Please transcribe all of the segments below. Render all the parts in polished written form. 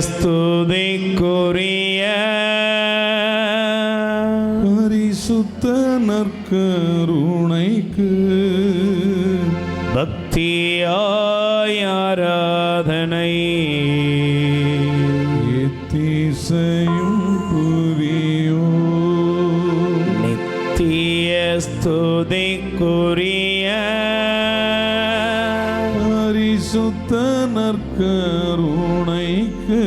ஸ்துதிக்குரிய பரிசுத்த நற்கருணைக்கு பக்தியாய் ஆராதனை எத்திசையும் புரியோ. நித்திய ஸ்துதிக்குரிய பரிசுத்த நற்கருணைக்கு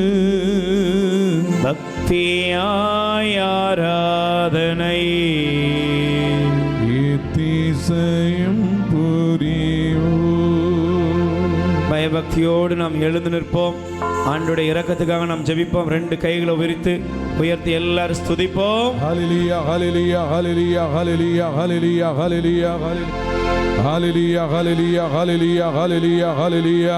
பக்தியாய் ஆராதனை எத்திசையும் புரியோ. பயபக்தியோடு நாம் எழுந்து நிற்போம். ஆண்டோடைய இரக்கத்துக்காக நாம் ஜெபிப்போம். ரெண்டு கைகளை விரித்து உயர்த்தி எல்லாரும் ஸ்துதிப்போம். ஹல்லேலூயா ஹல்லேலூயா ஹல்லேலூயா ஹல்லேலூயா ஹல்லேலூயா ஹல்லேலூயா ஹல்லேலூயா ஹல்லேலூயா ஹல்லேலூயா ஹல்லேலூயா ஹல்லேலூயா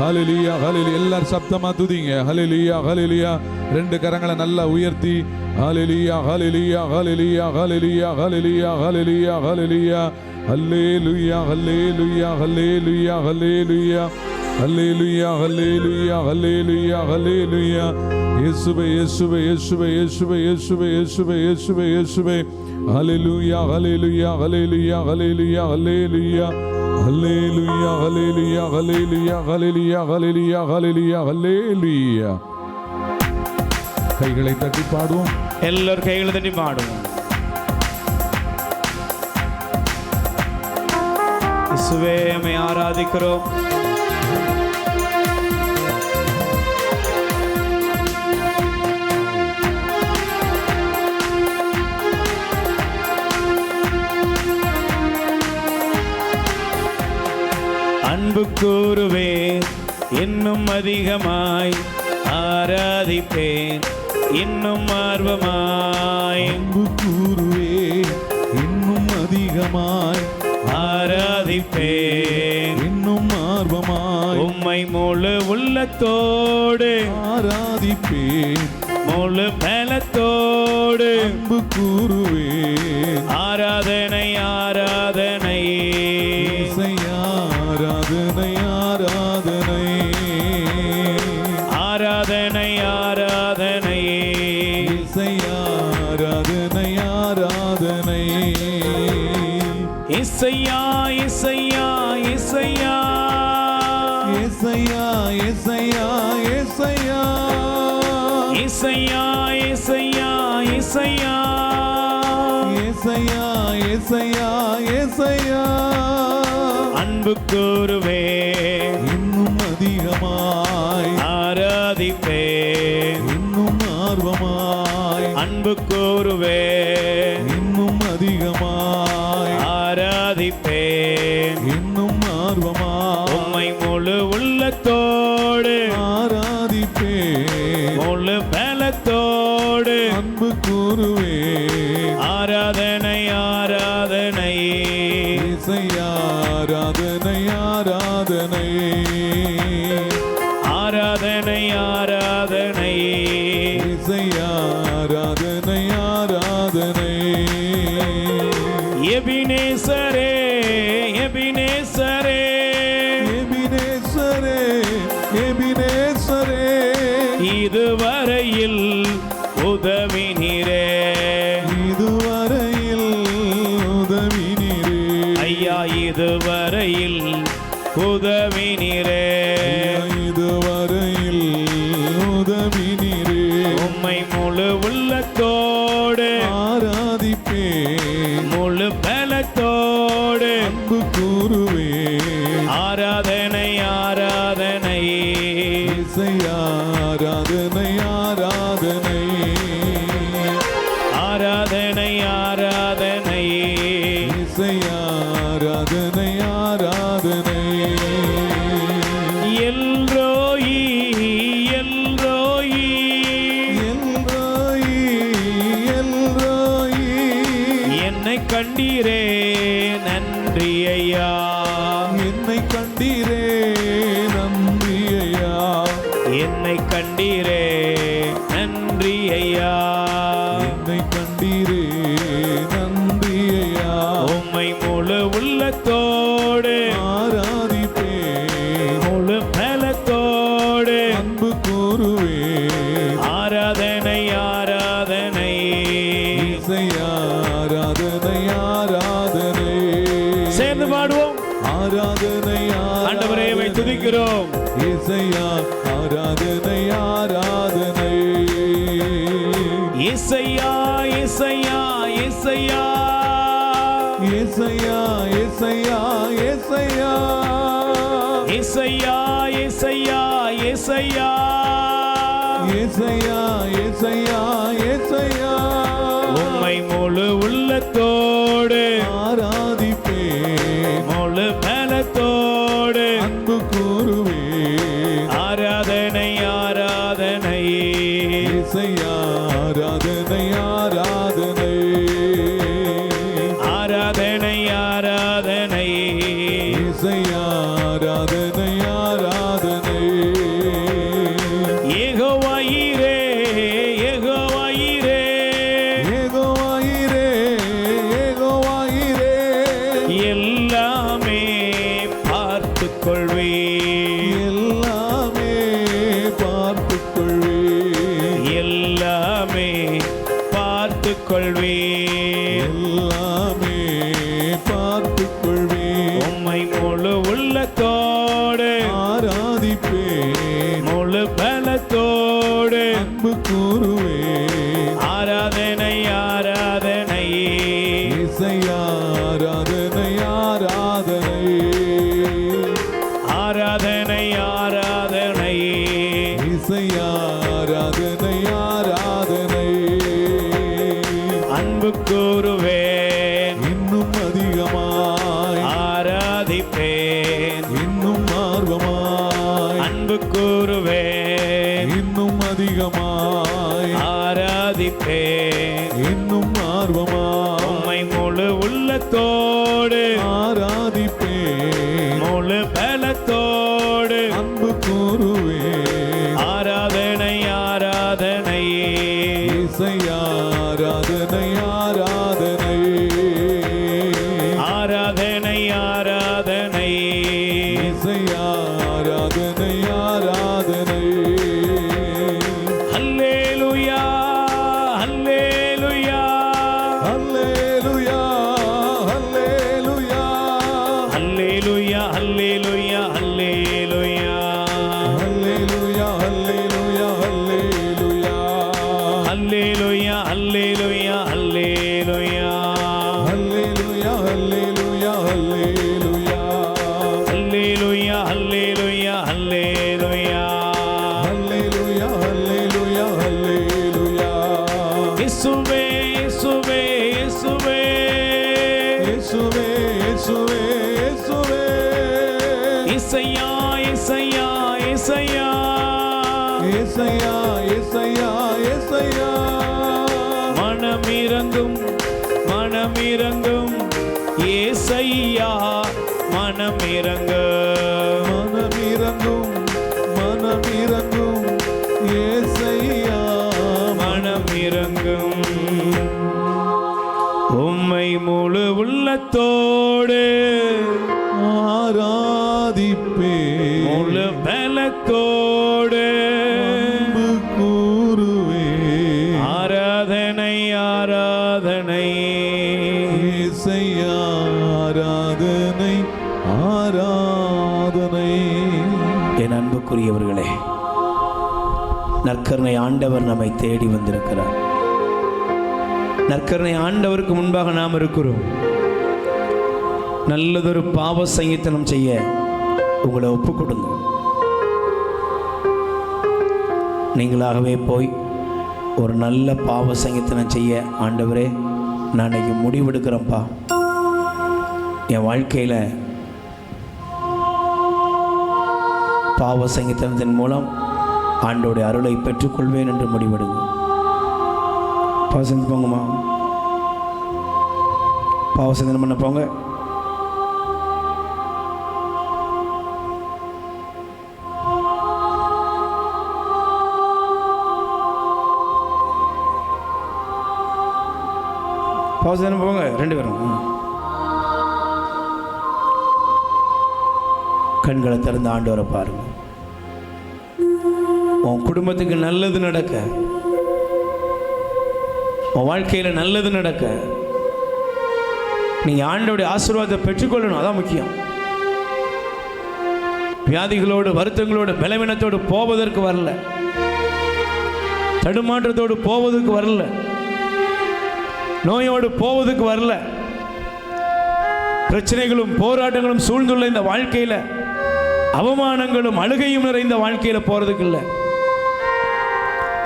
ஹல்லேலூயா ஹல்லேலூயா. எல்லாரும் சப்தமா துதிங்க. ஹல்லேலூயா ஹல்லேலூயா. ரெண்டு கரங்களை நல்லா உயர்த்தி ஹல்லேலூயா ஹல்லேலூயா ஹல்லேலூயா ஹல்லேலூயா ஹல்லேலூயா ஹல்லேலூயா ஹல்லேலூயா ஹல்லேலூயா ஹல்லேலூயா ஹல்லேலூயா ஹல்லேலூயா ஹல்லேலூயா ஹல்லேலூயா ஹல்லேலூயா ஹல்லேலூயா. இயேசுவே இயேசுவே இயேசுவே இயேசுவே இயேசுவே இயேசுவே இயேசுவே இயேசுவே. ஹல்லேலூயா ஹல்லேலூயா ஹல்லேலூயா ஹல்லேலூயா ஹல்லேலூயா ஹல்லேலூயா ஹல்லேலூயா ஹல்லேலூயா ஹல்லேலூயா ஹல்லேலூயா ஹல்லேலூயா ஹல்லேலூயா. கைகளை தட்டி பாடுவோம். எல்லாரும் கைகளை தட்டி பாடுவோம். இயேசுவே உம்மை ஆராதிக்கிறோம். அன்பு கூறுவேன் இன்னும் அதிகமாய், ஆராதிப்பேன் இன்னும் ஆர்வமாய். அன்பு கூறுவேன் இன்னும் அதிகமாய், ஆராதிப்பேன் இன்னும் ஆர்வமாய். உம்மை முழு உள்ளத்தோடு ஆராதிப்பேன் முழு பலத்தோடு. அன்பு கூறுவேன் ஆராதனை ஆராதனை இசையா ஆராதனை ஆராதனை ஆராதனை ஆராதனை இசையா ஆராதனை ஆராதனை. இசையா இசையா இசையா இசையா இசையா இசையா இசையா இசையா இசையா இசையா இசையா இசையா. அன்பு கூறுவேன் இன்னும் அதிகமாய், ஆராதிப்பேன் இன்னும் ஆர்வமாய். அன்பு கூறுவேன் இன்னும் அதிகமாய், ஆராதிப்பேன் இன்னும் ஆர்வமாய். உம்மை முழு உள்ளத்தோடு ஆராதிப்பேன் முழு பலத்தோடு. அன்பு கூறுவேன் ஆராதனை ஆராதனை இசையா ஆராதனை ஆராதனை ஆராதனை ஆராதனை இசையா ஆராதனை ஆராதனை. எபினேசரே எபினேசரே எபினேசரே எபினேசரே. இதுவரையில் உதவினீரே, இதுவரையில் உதவினீரே. ஐயா இதுவரையில் உதவினீரே. இதுவரையில் உதவினீரே. உம்மை முழு உள்ளத்தோடு ஆராதிப்பேன் முழு பலத்தோடு. அன்பு கூறுவேன். ஆராதனை ஆராதனை இசையா ஆராதனை ஆராதனை ஆராதனை ஆராதனை இசையா ஆராதனை ஆராதனை. எல்ரோயி எல்ரோயி எல்ரோயி எல்ரோயி. என்னை கண்டீரே நன்றி ஐயா, என்னை கண்டீரே நன்றி ஐயா. என்னை கண்டீரே நன்றி ஐயா. என்னை கண்டீரே நன்றி ஐயா. உம்மை முழு உள்ளத்தோடு ஆராதிப்பேன் முழு பலத்தோடு. அன்பு கூறுவேன். ஆராதனை ஆராதனை இசையா ஆராதனை ஆராதனை. சேர்ந்து பாடுவோம். ஆராதனை ஆண்டவரே மை துதிக்கிறோம். இசையா ஆராதனை ஆராதனை. இசையா இசையா இசையா இசையா இசையா இசையா இசையா இசையா இசையா இசையா இசையா இசையா. உம்மை முழு உள்ளத்தோடு ஆராதிப்பேன். முழு பலத்தோடு அன்பு கூறுவேன். ஆராதனை ஆராதனை இசையா ஆராதனை ஆராதனை. ஆராதனை ஆராதனை இசையா ஆராதனை ஆராதனை. யெகோவாயிரே யெகோவாயிரே யெகோவாயிரே யெகோவாயிரே. எல்லாமே பார்த்துக் கொள்வீர். எல்லாமே பார்த்துக் கொள்வேன். எல்லாமே பார்த்துக் கொள்வீர். எல்லாமே பார்த்துக் கொள்வேன். உம்மை முழு உள்ளத்தோடு ஆராதிப்பேன். முழு பலத்தோடு அன்பு கூறுவேன். ஆராதனை ஆராதனை இசையா ஆராதனை ஆராதனை. ஆராதனை ஆராதனை இசையா ஆராதனை ஆராதனை. அன்பு கூறுவேன். இன்னும் அதிகமாய் ஆராதிப்பேன். இன்னும் ஆர்வமாய் அன்பு கூறுவேன். இன்னும் அதிகமாய் ஆராதிப்பேன். இன்னும் ஆர்வமாய் உம்மை முழு உள்ளத்தோடு ஆராதிப்பேன். முழு பலத்தோடு அன்பு கூறுவேன். ஆராதனை ஆராதனை இசையா ஆராதனை ஆராதனை. ஆராதனை ஆராதனை இசையா ஆராதனை ஆராதனை. அல்லேலூயா அல்லேலூயா அல்லேலூயா அல்லேலூயா. அல்லேலூயா அல்லேலூயா அல்லேலூயா அல்லேலூயா அல்லேலூயா அல்லேலூயா. அல்லேலூயா அல்லேலூயா அல்லேலூயா அல்லேலூயா அல்லேலூயா அல்லேலூயா. அல்லேலூயா அல்லேலூயா அல்லேலூயா அல்லேலூயா அல்லேலூயா அல்லேலூயா. இயேசுவே இயேசுவே இயேசுவே இயேசுவே இயேசுவே இயேசுவே. இசையா இசையா இசையா இசையா இசையா இசையா. மனமிரங்கும் மனமிரங்கும் ஏசையா மனமிரங்கும் மனமிரங்கும் மனமிரங்கும் ஏசையா மனமிரங்கும். உம்மை முழு உள்ளத்தோடு ஆராதிப்பேன். முழு பலத்தோடு அன்பு கூறுவேன். ஆராதனை ஆராதனை இசையா ஆராதனை ஆராதனை. என் அன்புக்குரியவர்களே, நற்கருணை ஆண்டவர் நம்மை தேடி வந்திருக்கிறார். நற்கருணை ஆண்டவருக்கு முன்பாக நாம் இருக்கிறோம். நல்லதொரு பாவ சங்கீதனம் செய்ய உங்களை ஒப்புக் கொடுங்க. நீங்களாகவே போய் ஒரு நல்ல பாவ சங்கீதனம் செய்ய, ஆண்டவரே நான் இன்னைக்கு முடிவெடுக்கிறேன்ப்பா, என் வாழ்க்கையில் பாவ சங்கீதனத்தின் மூலம் ஆண்டோடைய அருளை பெற்றுக்கொள்வேன் என்று முடிவெடுங்க. பாவ சங்கீதம் போங்கம்மா, பாவ சங்கீதம் பண்ண போங்க. பாவசனம் போங்க 2 பேரும். கண்களை திறந்து ஆண்டவரை பாருங்க. உன் குடும்பத்துக்கு நல்லது நடக்க, உன் வாழ்க்கையில் நல்லது நடக்க நீங்கள் ஆண்டவருடைய ஆசீர்வாதத்தை பெற்றுக்கொள்ளணும். அதான் முக்கியம். வியாதிகளோடு, வருத்தங்களோடு, பலவீனத்தோடு போவதற்கு வரல, தடுமாற்றத்தோடு போவதற்கு வரல, நோயோடு போவதற்கு வரல. பிரச்சனைகளும் போராட்டங்களும் சூழ்ந்துள்ள இந்த வாழ்க்கையில், அவமானங்களும் அழுகையும் நிறைந்த வாழ்க்கையில் போறதுக்கு இல்லை.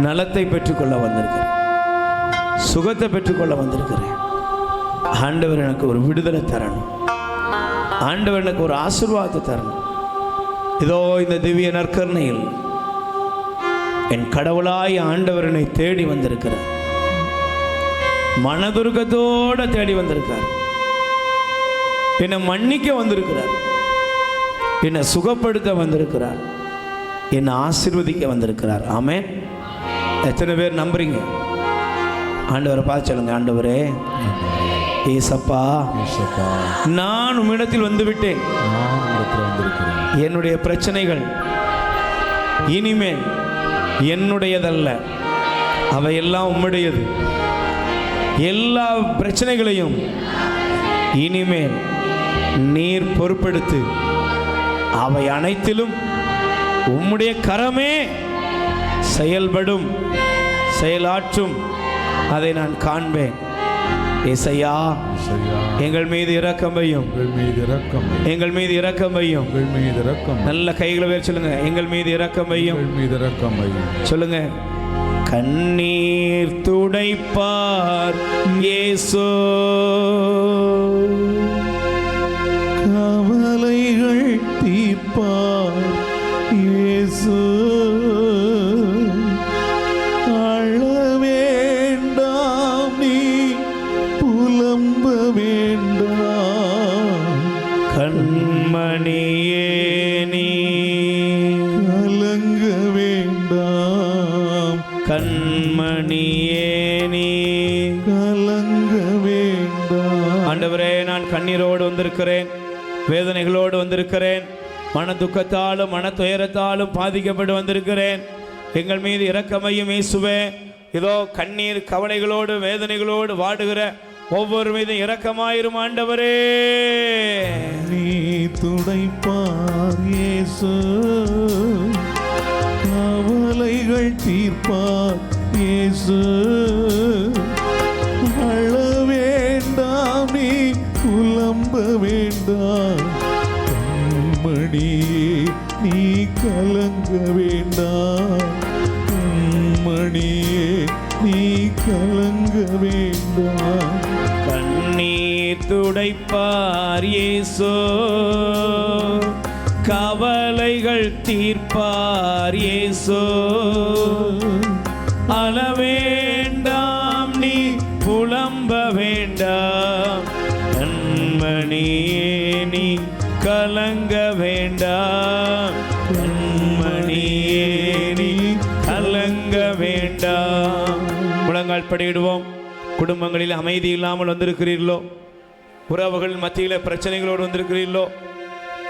நலத்தை பெற்றுக்கொள்ள வந்திருக்கிறேன், சுகத்தை பெற்றுக்கொள்ள வந்திருக்கிறேன். ஆண்டவர் எனக்கு ஒரு விடுதலை தரணும், ஆண்டவர் எனக்கு ஒரு ஆசீர்வாதத்தை தரணும். இதோ இந்த திவ்ய நற்கருணையில் என் கடவுளாய் ஆண்டவர் என்னை தேடி வந்திருக்கிறார். மனதுருக்கத்தோடு தேடி வந்திருக்கார். என்னை மன்னிக்க வந்திருக்கிறார், என்னை சுகப்படுத்த வந்திருக்கிறார், என்னை ஆசீர்வதிக்க வந்திருக்கிறார். ஆமென். எத்தனை பேர் நம்புறீங்க? ஆண்டவரை பார்த்து சொல்லுங்க, ஆண்டவரே ஏசப்பா, நான் உம்மிடத்தில் வந்துவிட்டேன். என்னுடைய பிரச்சனைகள் இனிமேல் என்னுடையதல்ல, அவையெல்லாம் உம்முடையது. எல்லா பிரச்சனைகளையும் இனிமேல் நீர் பொறுப்பெடுத்து அவை அனைத்திலும் உம்முடைய கரமே செயல்படும், செயலாற்றும். அதை நான் காண்பேன். ஏசையா, எங்கள் மீது இரக்கம் வையும், எங்கள் மீது இரக்கம் வையும். நல்ல கைகளை வேறு சொல்லுங்க, எங்கள் மீது இரக்கம் வையும், சொல்லுங்க. கண்ணீர் துடைப்பார் இயேசு, கவலைகள் தீர்ப்பார் இயேசு. அழ வேண்டாம், நீ புலம்ப வேண்டாம். கண்மணியே நீ கலங்க வேண்டாம். கண்மணியே நீ கலங்க வேண்டாம். ஆண்டவரே, நான் கண்ணீரோடு வந்திருக்கிறேன், வேதனைகளோடு வந்திருக்கிறேன், மன துக்கத்தாலும் மன துயரத்தாலும் பாதிக்கப்பட்டு வந்திருக்கிறேன். எங்கள் மீது இரக்கமையும் இயேசுவே. இதோ கண்ணீர் கவலைகளோடு வேதனைகளோடு வாடுகிற ஒவ்வொரு மீதும் இரக்கமாயிரும் ஆண்டவரே. நீ துடைப்பார் இயேசு, கவலைகள் தீர்ப்பார் இயேசு. அழ வேண்டாம், நீ புலம்ப வேண்டாம். கண்மணியே, நீ கலங்க வேண்டாம். கண்மணியே, நீ கலங்க வேண்டாம். கண்ணீர் துடைப்பார் இயேசு, கவலைகள் தீர்ப்பார் இயேசு. அழ வேண்டாம், நீ புலம்ப வேண்டாம். கண்மணியே, நீ கலங்க வேண்டாம். கண்மணியே, நீ கலங்க வேண்டாம். முழங்கால் படியிடுவோம். குடும்பங்களில் அமைதி இல்லாமல் வந்திருக்கிறீர்களோ, உறவுகள் மத்தியில் பிரச்சனைகளோடு வந்திருக்கிறீர்களோ,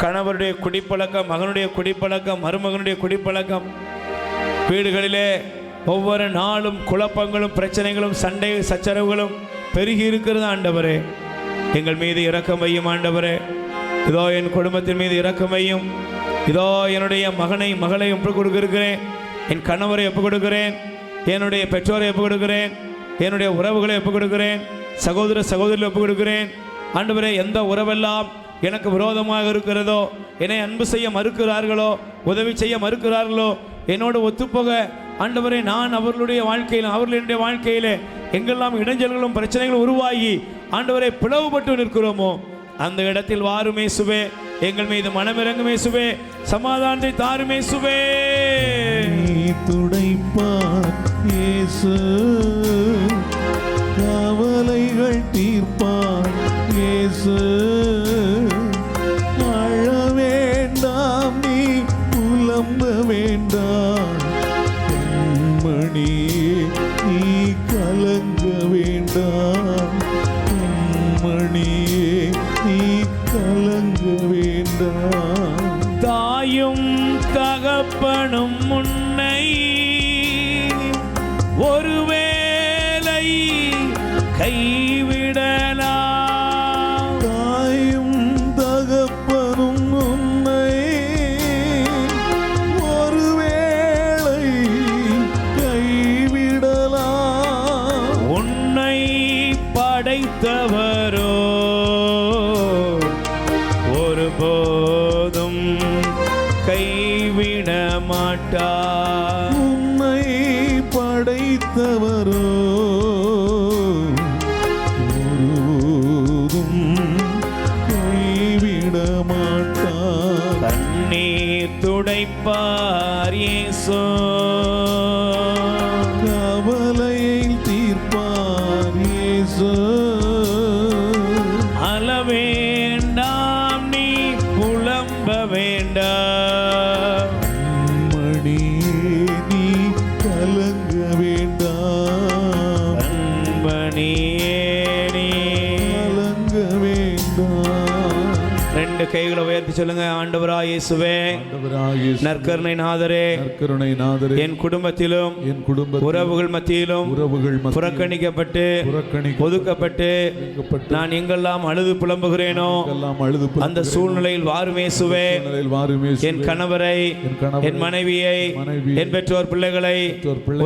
கணவருடைய குடிப்பழக்கம், மகனுடைய குடிப்பழக்கம், மருமகனுடைய குடிப்பழக்கம், வீடுகளிலே ஒவ்வொரு நாளும் குழப்பங்களும் பிரச்சனைகளும் சண்டை சச்சரவுகளும் பெருகி இருக்கிறது. ஆண்டவரே, எங்கள் மீது இரக்கம் வையும் ஆண்டவரே. இதோ என் குடும்பத்தின் மீது இரக்கம் வையும். இதோ என்னுடைய மகனை மகளை ஒப்புக் கொடுக்கிறேன், என் கணவரை ஒப்புக் கொடுக்கிறேன், என்னுடைய பெற்றோரை ஒப்புக் கொடுக்கிறேன், என்னுடைய உறவுகளை ஒப்புக் கொடுக்கிறேன், சகோதர சகோதரிகளை ஒப்புக் கொடுக்கிறேன். ஆண்டவரே, எந்த உறவெல்லாம் எனக்கு விரோதமாக இருக்கிறதோ, என்னை அன்பு செய்ய மறுக்கிறார்களோ, உதவி செய்ய மறுக்கிறார்களோ, என்னோடு ஒத்துப்போக ஆண்டவரே நான் அவர்களுடைய வாழ்க்கையில் அவர்களுடைய வாழ்க்கையில் எங்கெல்லாம் இடைஞ்சல்களும் பிரச்சனைகளும் உருவாகி ஆண்டவரை பிளவுபட்டு நிற்கிறோமோ அந்த இடத்தில் வாருமே சுவே. எங்கள் மீது மனமிறங்குமே சுவே. சமாதானத்தை தாருமே சுவே. நீ துடைப்பார் இயேசு, கவலைகள் தீர்ப்பார் இயேசு. அழ வேண்டாம், நீ புலம்ப வேண்டாம். கண்மணியே, நீ கலங்க வேண்டாம். கண்மணியே, நீ கலங்க வேண்டாம். தாயும் தகப்பனும் உன்னை கைவிடலாம். தாயும் தகப்பனும் உன்னை ஒருவேளை கைவிடலாம். உன்னை படைத்தவரோ ஒருபோதும் கைவிட மாட்டார். உன்னை படைத்தவரோ ஒருபோதும் கைவிட மாட்டார். கண்ணீர் துடைப்பார் இயேசு, கவலையை தீர்ப்பார் இயேசு. அளவேண்டாம் நீ புலம்ப வேண்டாம். மணியே நீ கலங்க வேண்டாம். கண்மணியே நீ. கலங்க வேண்டாம். ரெண்டு கைகளை உயர்த்தி சொல்லுங்க. ஆண்டவராய் இயேசுவே, ஆண்டவராகிய இயேசுவே, நற்கருணை நாதரே, நற்கருணை நாதரே, என் குடும்பத்திலும் என் குடும்ப உறவுகள் மத்தியிலும் புறக்கணிக்கப்பட்டு ஒதுக்கப்பட்டு நான் எங்கெல்லாம் அழுது புலம்புகிறேனோ அந்த சூழ்நிலையில் வாரும் இயேசுவே. என் கணவரை, என் மனைவியை, என் பெற்றோர் பிள்ளைகளை,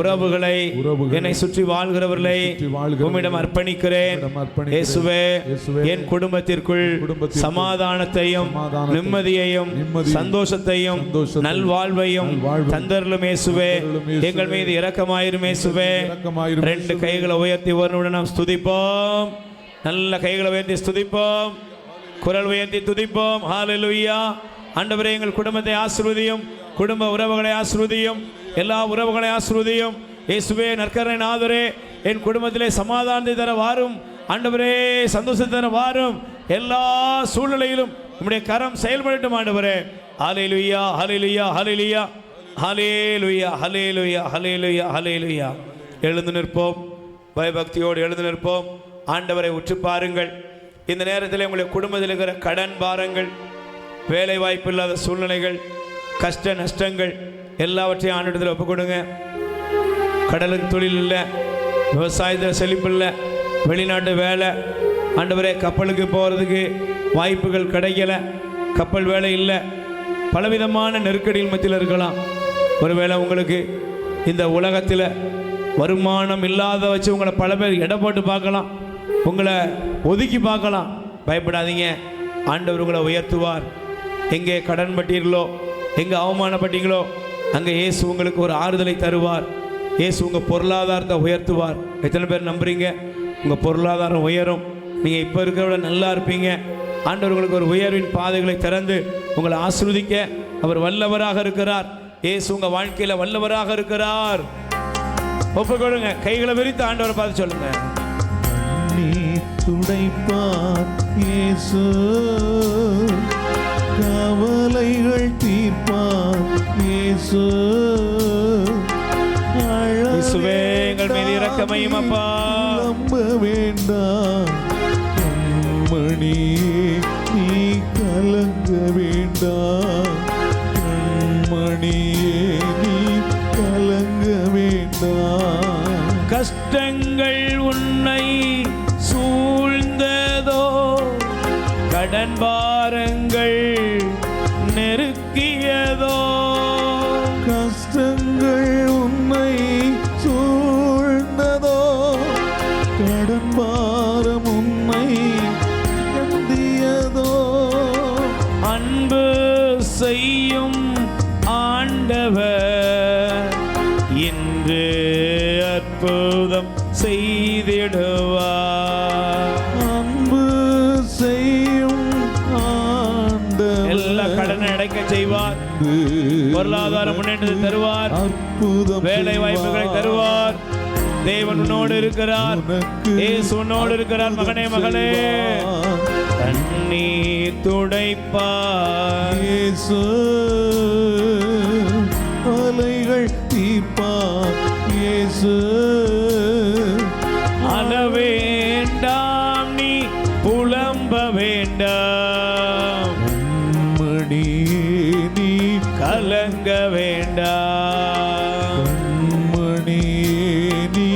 உறவுகளை, என்னை சுற்றி வாழ்கிறவர்களை உம்மிடம் அர்ப்பணிக்கிறேன் இயேசுவே. என் குடும்பத்திற்குள் சமாதானத்தையும் நிம்மதியையும் சந்தோஷத்தையும் நல்வாழ்வையும் தந்தருளும் இயேசுவே. எங்கள் மீது இரக்கமாயிரும் இயேசுவே. ரெண்டு கைகளை உயர்த்தி ஒருவனுடன் நாம் ஸ்துதிப்போம். நல்ல கைகளை உயர்த்தி ஸ்துதிப்போம். குரல் உயர்த்தி துதிப்போம். ஹல்லேலூயா. ஆண்டவரே, எங்கள் குடும்பத்தை ஆசீர்வதியும், குடும்ப உறவுகளை ஆசீர்வதியும், எல்லா உறவுகளை ஆசீர்வதியும் இயேசுவே. நற்கருணை நாதரே, என் குடும்பத்திலே சமாதானத்தை தர வாரும் ஆண்டவரே, சந்தோஷத்தை தர வாரும். எல்லா சூழ்நிலையிலும் உம்முடைய கரம் செயல்படட்டும் ஆண்டவரே. ஹல்லேலூயா, ஹல்லேலூயா, ஹல்லேலூயா, ஹல்லேலூயா, ஹல்லேலூயா, ஹல்லேலூயா, ஹல்லேலூயா. எழுந்து நிற்போம். பயபக்தியோடு எழுந்து நிற்போம். ஆண்டவரை உற்று பாருங்கள். இந்த நேரத்தில் உங்களுடைய குடும்பத்தில் இருக்கிற கடன் பாரங்கள், வேலை வாய்ப்பு இல்லாத சூழ்நிலைகள், கஷ்ட நஷ்டங்கள் எல்லாவற்றையும் ஆண்டவரிடத்தில் ஒப்புக் கொடுங்க. கடலுக்கு தொழில் இல்லை, விவசாயத்தில் செழிப்பு இல்லை, வெளிநாட்டு வேலை ஆண்டவரே, கப்பலுக்கு போகிறதுக்கு வாய்ப்புகள் கிடைக்கல, கப்பல் வேலை இல்லை, பலவிதமான நெருக்கடியில் மத்தியில் இருக்கலாம். ஒருவேளை உங்களுக்கு இந்த உலகத்தில் வருமானம் இல்லாத வச்சு உங்களை பல பேர் எடை போட்டு பார்க்கலாம், உங்களை ஒதுக்கி பார்க்கலாம். பயப்படாதீங்க, ஆண்டவர் உங்களை உயர்த்துவார். எங்கே கடன் பட்டீர்களோ, எங்கே அவமானப்பட்டீங்களோ அங்கே இயேசு உங்களுக்கு ஒரு ஆறுதலை தருவார். இயேசு உங்கள் பொருளாதாரத்தை உயர்த்துவார். எத்தனை பேர் நம்புறீங்க உங்கள் பொருளாதாரம் உயரும்? நீங்கள் இப்போ இருக்கிறத நல்லா இருப்பீங்க. ஆண்டவர் உங்களுக்கு ஒரு உயர்வின் பாதைகளை திறந்து உங்களை ஆசீர்வதிக்க அவர் வல்லவராக இருக்கிறார். இயேசு உங்கள் வாழ்க்கையில் வல்லவராக இருக்கிறார். ஒப்புக்கொடுங்க. கைகளை விரித்து ஆண்டவரை பார்த்து சொல்லுங்க. நீ துடைப்பார் இயேசு, கவலைகள் தீர்ப்பார் இயேசு. இயேசுவே, எங்கள் மீது இரக்கமையும் அப்பா. நம்ப வேண்டாம் கண்மணியே, நீ கலங்க வேண்டாம். கண்மணியே, நீ கலங்க வேண்டாம். கஷ்டங்கள் உன்னை சூழ்ந்ததோ, கடன் பாரங்கள் நெருக்கியதோ. கஷ்டங்கள் உன்னை சூழ்ந்ததோ, கடன் பாரம் உன்னை கந்தியதோ. அன்பு செய்யும் ஆண்டவர் இன்று அற்புதம் செய்திடுவார். அன்பு செய்யும் ஆண்டவர் எல்லா கடனை அடைக்க செய்வார். பொருளாதார முன்னேற்றத்தை தருவார். அற்புதம் வேலை வாய்ப்புகளை தருவார். தேவன் உன்னோடு இருக்கிறார். இயேசு உன்னோடு இருக்கிறார். மகனே, மகளே, கண்ணீர் துடைப்பார் இயேசு. அலைகள் தீர்ப்பார் இயேசு. அளவேண்டாம் நீ புலம்ப வேண்டாம். மணியே, நீ கலங்க வேண்டாம். மணியே, நீ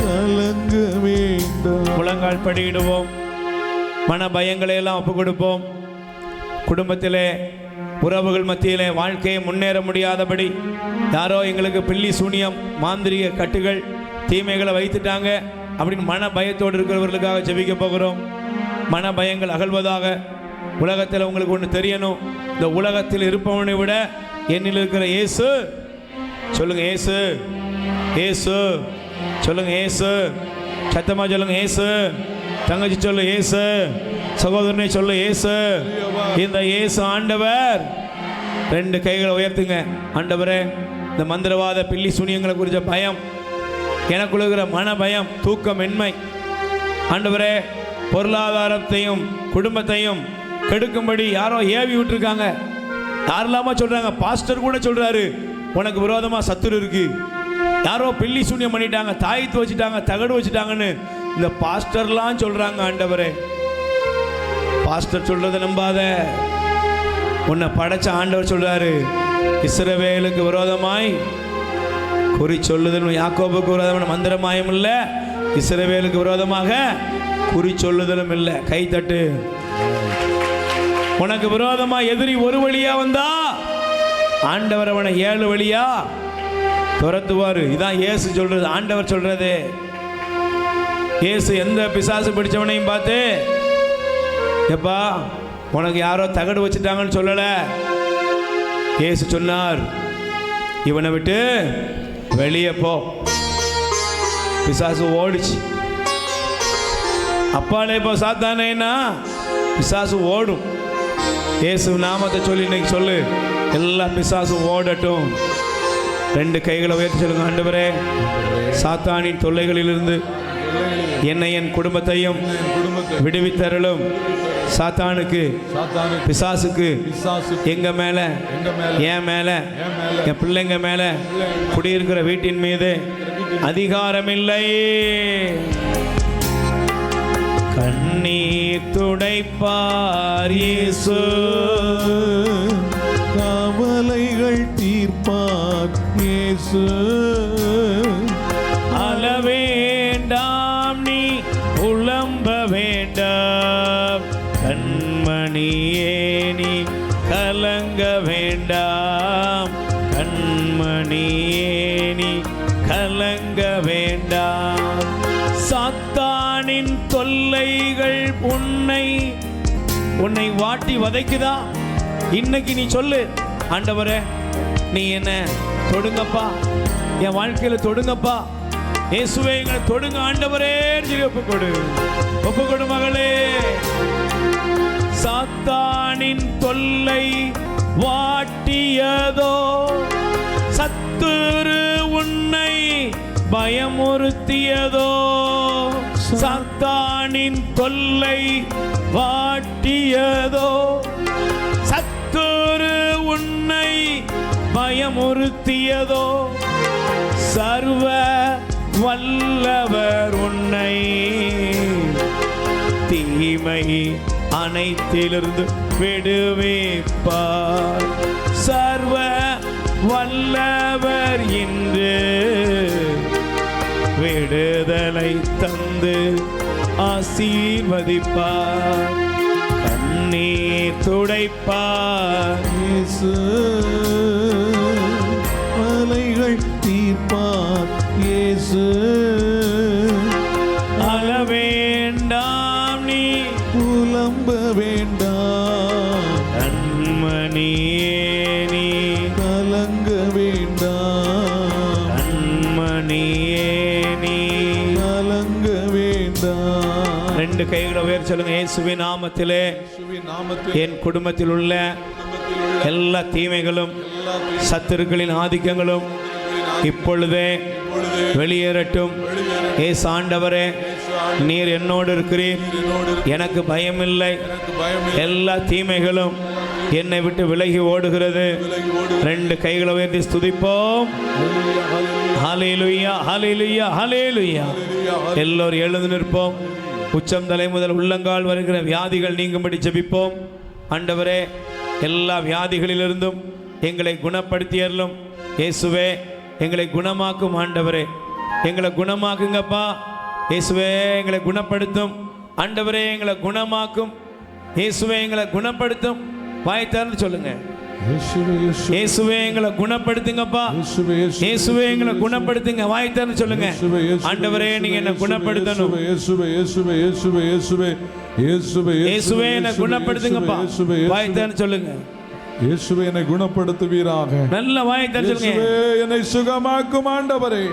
கலங்க வேண்டாம். முழங்கால் படியிடுவோம். மன பயங்களை எல்லாம் ஒப்பு கொடுப்போம். குடும்பத்திலே உறவுகள் மத்தியிலே வாழ்க்கையை முன்னேற முடியாதபடி யாரோ எங்களுக்கு பில்லி சூனியம் மாந்திரிக கட்டுகள் தீமைகளை வைத்துட்டாங்க அப்படின்னு மன பயத்தோடு இருக்கிறவர்களுக்காக ஜெபிக்க போகிறோம். மன பயங்கள் அகழ்வதாக. உலகத்தில் உங்களுக்கு ஒன்று தெரியணும், இந்த உலகத்தில் இருப்பவனை விட என்னில் இருக்கிற இயேசு, சொல்லுங்க இயேசு, இயேசு சொல்லுங்க, இயேசு சத்தமா சொல்லுங்க, இயேசு. தங்கச்சி சொல்லு இயேசு, சகோதரனை சொல்லு இயேசு. இந்த இயேசு ஆண்டவர். 2 கைகளை உயர்த்துங்க. ஆண்டவரே, இந்த மந்திரவாத பில்லி சூனியங்களை குறித்த பயம், எனக்குள்ள இருக்கிற மன பயம், தூக்கமின்மை, ஆண்டவரே பொருளாதாரத்தையும் குடும்பத்தையும் கெடுக்கும்படி யாரோ ஏவி விட்டுருக்காங்க. யாரெல்லாமா சொல்றாங்க, பாஸ்டர் கூட சொல்றாரு உனக்கு விரோதமா சத்துரு இருக்கு. யாரோ பில்லி சூன்யம் பண்ணிட்டாங்க, தாயத்து வச்சுட்டாங்க, தகடு வச்சுட்டாங்கன்னு இந்த பாஸ்டர்லாம் சொல்றாங்க. ஆண்டவரே, பாஸ்டர் சொல்றதை நம்பாத. உன்னை படைச்ச ஆண்டவர் சொல்றாரு, இஸ்ரவேலுக்கு விரோதமாய் குறி சொல்லுதல் யாக்கோபுக்கு விரோதமான மந்திரமாயும் இல்லை, இஸ்ரவேலுக்கு விரோதமாக குறி சொல்லுதலும் இல்லை. கை தட்டு. உனக்கு விரோதமா எதிரி ஒரு வழியா வந்தா ஆண்டவர் அவனை 7 வழியா துரத்துவாரு. இதான் இயேசு சொல்றது, ஆண்டவர் சொல்றது. இயேசு எந்த பிசாசு பிடிச்சவனையும் பார்த்து, எப்பா உனக்கு யாரோ தகடு வச்சுட்டாங்கன்னு சொல்லல. இயேசு சொன்னார், இவனை விட்டு வெளியே போ. பிசாசு ஓடிச்சு. அப்பாலே போ சாத்தானேன்னா பிசாசு ஓடும். இயேசு நாமத்தை சொல்லி இன்னைக்கு சொல்லு, எல்லா பிசாசும் ஓடட்டும். 2 கைகளை உயர்த்தி சொல்லுங்க, ஆண்டவரே சாத்தானின் தொல்லைகளிலிருந்து என்னை என் குடும்பத்தையும் விடுவித்தருளும். சாத்தானுக்கு பிசாசுக்கு எங்க மேல, என் மேல, என் பிள்ளைங்க மேல, குடியிருக்கிற வீட்டின் மீது அதிகாரமில்லை. கண்ணீர் துடைப்பார் இயேசு, கவலைகள் தீர்ப்பார் இயேசு. அளவேண்டாம் நீ உளம்ப வேண்டாம், கண்மணியே நீ கலங்க வேண்டாம், கண்மணியே நீ கலங்க வேண்டாம். சாத்தானின் தொல்லைகள் உன்னை வாட்டி வதைக்குதா? இன்னைக்கு நீ சொல்லு, ஆண்டவரே நீ என்ன தொடுங்கப்பா, என் வாழ்க்கையில தொடுங்கப்பா, இயேசுவே எங்களை தொடுங்க ஆண்டவரே. ஒப்புக்கொடு, ஒப்புக்கொடு மகளே. சாத்தானின் தொல்லை வாட்டியதோ, சத்துரு உன்னை பயமுறுத்தியதோ, சாத்தானின் தொல்லை வாட்டியதோ, சத்துரு உன்னை பயமுறுத்தியதோ, சர்வ வல்லவர் உன்னை தீமை அனைத்திலிருந்து விடுவிப்பார். சர்வ வல்லவர் இன்று விடுதலை தந்து ஆசீர்வதிப்பார். கண்ணீர் துடைப்பார் இயேசு, கவலைகள் தீர்ப்பார் இயேசு. அளவேண்டாம் நீ புலம்ப வேண்டாம், கண்மணியே நீ கலங்க வேண்டாம், கண்மணியே நீ கலங்க வேண்டாம். 2 கைகளை உயர்த்தி சொல்லுங்க, இயேசுவின் நாமத்திலே என் குடும்பத்தில் உள்ள எல்லா தீமைகளும் சத்துருக்களின் ஆதிக்கங்களும் இப்பொழுதே வெளியேறட்டும். இயேசு ஆண்டவரே, நீர் என்னோடு இருக்கிறீர், எனக்கு பயமில்லை. எல்லா தீமைகளும் என்னை விட்டு விலகி ஓடுகிறது. 2 கைகளை உயர்த்தி ஸ்துதிப்போம். ஹல்லேலூயா, ஹல்லேலூயா, ஹல்லேலூயா. எல்லோரும் எழுந்து நிற்போம். உச்சம் தலை முதல் உள்ளங்கால் வருகிற வியாதிகள் நீங்கும்படி ஜெபிப்போம். ஆண்டவரே, எல்லா வியாதிகளிலிருந்தும் எங்களை குணப்படுத்தியறலும். இயேசுவே, எங்களை குணமாக்கும் ஆண்டவரே, எங்களை குணமாக்குங்கப்பா. இயேசுவே எங்களை குணப்படுத்தும். ஆண்டவரே எங்களை குணமாக்கும். இயேசுவே எங்களை குணப்படுத்தும். வாய் திறந்து சொல்லுங்க. இயேசுவே எங்களை குணப்படுத்துங்கப்பா. இயேசுவே எங்களை குணப்படுத்துங்க. வாய் திறந்து சொல்லுங்க. ஆண்டவரே நீங்க என்ன குணப்படுத்தணும். இயேசுவே என்னை குணப்படுத்துங்கப்பா. வாய் திறந்து சொல்லுங்க. இயேசுவே என்னை குணப்படுத்துவீராக. நல்ல வாய் திறந்து சொல்லுங்க. என்னை சுகமாக்கும் ஆண்டவரே.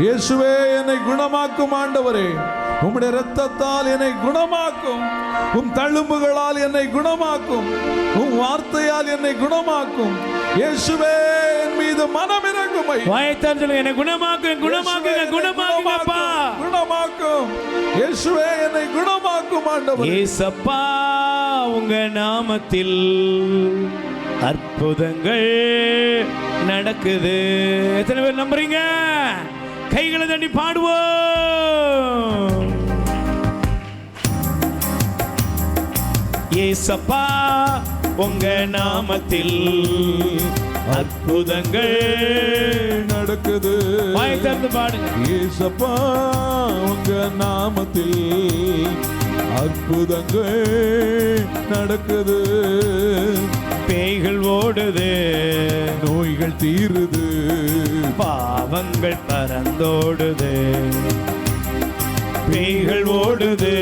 இயேசுவே என்னை குணமாக்கும் ஆண்டவரே. உம்முடைய இரத்தத்தால் என்னை குணமாக்கும். உம் தழும்புகளால் என்னை குணமாக்கும். உம் வார்த்தையால் என்னை குணமாக்கும். இயேசுவே என் மீது மனமிரங்கும். வாயத்தான் சொல்லுங்க. என்னை குணமாக்கும், குணமாக்குங்க, குணமாக்குங்கப்பா. குணமாக்கும். இயேசுவே என்னை குணமாக்கும் ஆண்டவரே. இயேசப்பா உங்க நாமத்தில் அற்புதங்கள் நடக்குது. எத்தனை பேர் நம்புறீங்க? கைகளை தட்டி பாடுவோம். இயேசப்பா உங்க நாமத்தில் அற்புதங்கள் நடக்குது. வாய் திறந்து பாடுங்க. இயேசப்பா உங்க நாமத்தில் அற்புதங்கள் நடக்குது. பேய்கள் ஓடுது, நோய்கள் தீருது, பாவங்கள் பறந்தோடுது. பேய்கள் ஓடுது,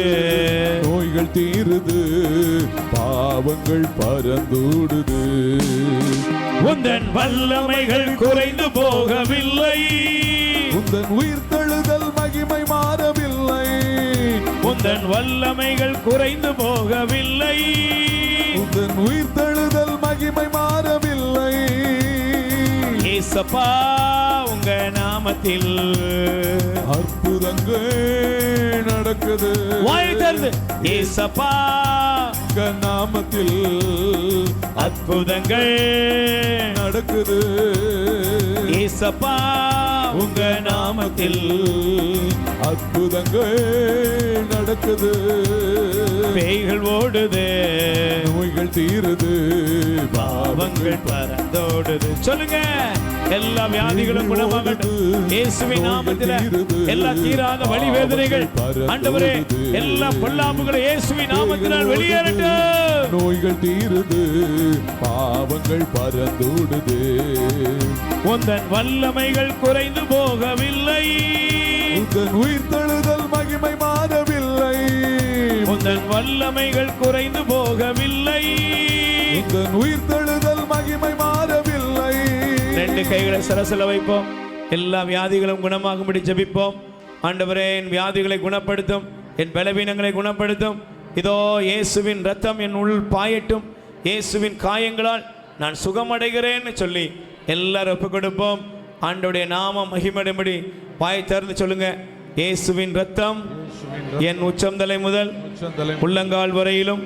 நோய்கள் தீருது, பாவங்கள் பறந்தோடுது. உந்தன் வல்லமைகள் குறைந்து போகவில்லை. உந்தன் உயிர்த்தெழுதல் மகிமை மாறவில்லை. உந்தன் வல்லமைகள் குறைந்து போகவில்லை. உந்தன் உயிர்த்தெழுதல் மகிமை மாறவில்லை. இயேசப்பா உங்க நாமத்தில் அற்புதங்கள் நடக்குது. வாய் திறந்து. இயேசப்பா உங்க நாமத்தில் அற்புதங்கள் நடக்குது. இயேசப்பா உங்க நாமத்தில் அற்புதங்கள் நடக்குது. பேய்கள் ஓடுது, நோய்கள் தீருது, பாவங்கள் பறந்தோடுது. சொல்லுங்க. எல்லா வியாதிகளும் குணமாகட்டும் இயேசுவின் நாமத்தில். எல்லா தீராத வலி வேதனைகள் ஆண்டவரே, எல்லா பொல்லாப்புகளை இயேசுவின் நாமத்தினால் வெளியேறட்டும். நோய்கள் தீருது, பாவங்கள் பறந்தோடுது. உந்தன் வல்லமைகள் குறைந்து போகவில்லை. உந்தன் உயிர்த்தெழுதல் மகிமை மாறவில்லை. உந்தன் வல்லமைகள் குறைந்து போகவில்லை. உந்தன் உயிர்த்தெழுதல் மகிமை மாறவில்லை. ரெண்டு கைகளை சரசல வைப்போம். எல்லா வியாதிகளும் குணமாகும்படி ஜெபிப்போம். ஆண்டவரே என் வியாதிகளை குணப்படுத்தும், என் பலவீனங்களை குணப்படுத்தும். இதோ இயேசுவின் ரத்தம் என் உள் பாயட்டும். இயேசுவின் காயங்களால் நான் சுகமடைகிறேன்னு சொல்லி எல்லாரும் ஒப்பு கொடுப்போம். ஆண்டவருடைய நாமம் மகிமைப்படும்படி வாய் திறந்து சொல்லுங்க. இயேசுவின் ரத்தம் என் உச்சந்தலை முதல் உள்ளங்கால் வரையிலும்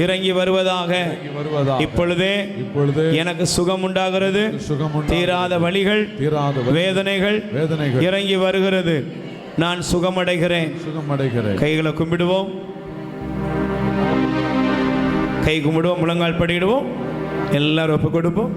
இறங்கி வருவதாக. இப்பொழுதே எனக்கு சுகம் உண்டாகிறது. தீராத வலிகள், வேதனைகள் இறங்கி வருகிறது. நான் சுகமடைகிறேன். கைகளை கும்பிடுவோம். கை கும்பிடுவோம், முழங்கால் படிடுவோம். எல்லாரும் ஒப்பு கொடுப்போம்.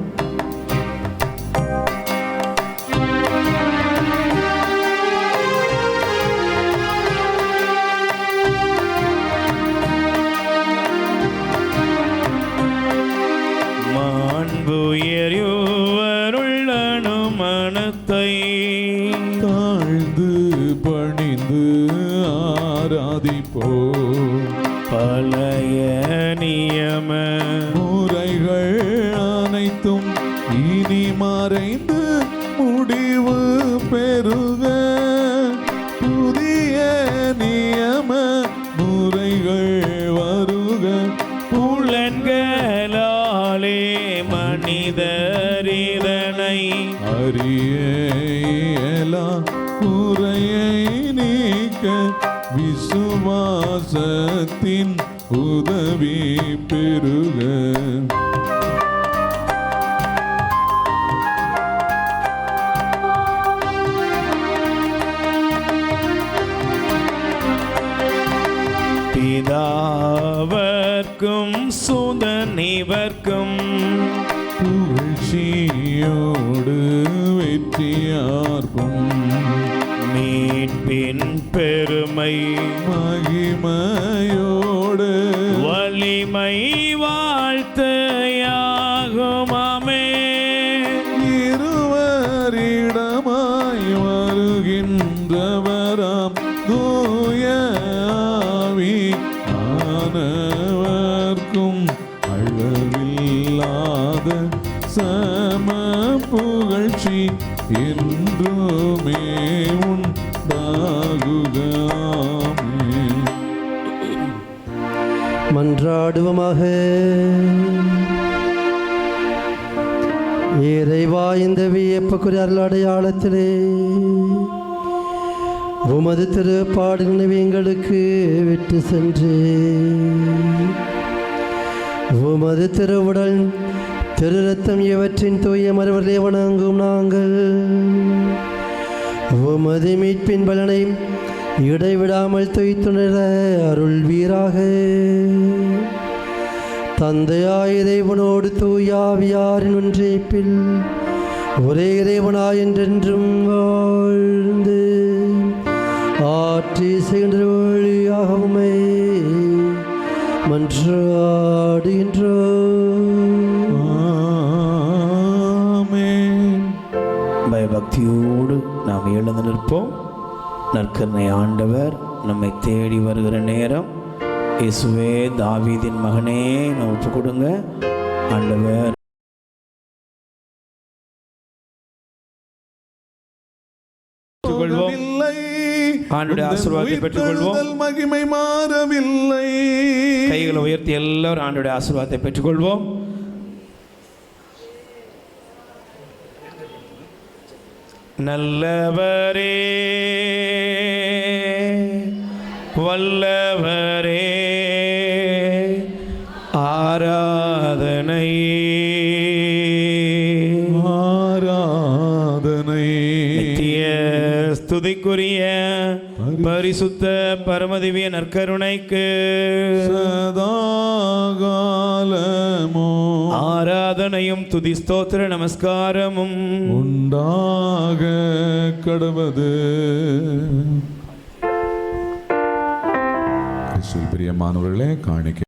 மாண்புயருவருள்ளனு மனத்தை தாழ்ந்து பணிந்து ஆராதிப்போ. பழைய நியம முறைகள் அனைத்தும் இனி மறைந்து முடிவு பெறுக. புதிய நியம முறைகள் வருக. புலன்களாலே மனிதரிதனை அறியலா குறையை நீக்க விசுவாசத்தின் உதவி பெறுக. பிதாவர்க்கும் சுதனிவர்க்கும் புகழ்ச்சியோடு வெற்றியார்க்கும் மீட்பருக்கும் மீட்பின் பெருமை மகிமையோடு வலிமை வாழ்த்தையாகுமாமே. இருவரிடமாய் வருகின்றவராம் தூய ஆவி ஆனவர்க்கும் அளவில்லாத சம புகழ்ச்சி என்றுமே உண்டாகுக. ஆமென். மன்றாடுவோமாக. இறைவா, இந்த வியப்புக்குரிய அருளடையாளத்திலே உமது திருப்பாடு நினைவு எங்களுக்கு விட்டு சென்று உமது திருவுடல் திரு ரத்தம் இவற்றின் தூய மறுவர்களே வணங்கும் நாங்கள் உமது மீட்பின் பலனை இடைவிடாமல் தொய்த்துணர அருள் வீராக. தந்தையாய் இறைவனோடு தூயாவியாரின் ஒன்றிப்பில் ஒரே இறைவனாய் என்றென்றும் வாழ்ந்து ஆட்சி செய்கின்ற வழியாகவுமே மன்றாடுகின்றோம். ஆமென். பயபக்தியோடு நாம் எழுந்து நிற்போம். நற்கருணை ஆண்டவர் நம்மை தேடி வருகிற நேரம். இயேசுவே, தாவீதின் மகனே, நம்ம ஒப்பு கொடுங்க. ஆண்டவர் போகவில்லை. ஆண்டவருடைய ஆசீர்வாதத்தை பெற்றுக்கொள்வோம். உயிர்த்தெழுதல் மகிமை மாறவில்லை. கைகளை உயர்த்தி எல்லாரும் ஆண்டவருடைய ஆசீர்வாதத்தை பெற்றுக்கொள்வோம். நல்லவரே, வல்லவரே, ஆராதனை ஆராதனை நித்திய ஸ்துதிக்குரிய பரிசுத்த பரமதிவிய நற்கருணைக்கு சதாகாலமோ ஆராதனையும் துதி ஸ்தோத்திர நமஸ்காரமும் உண்டாக கடவது. கிறிஸ்துவில் பிரியமானவர்களே, காணிக்கை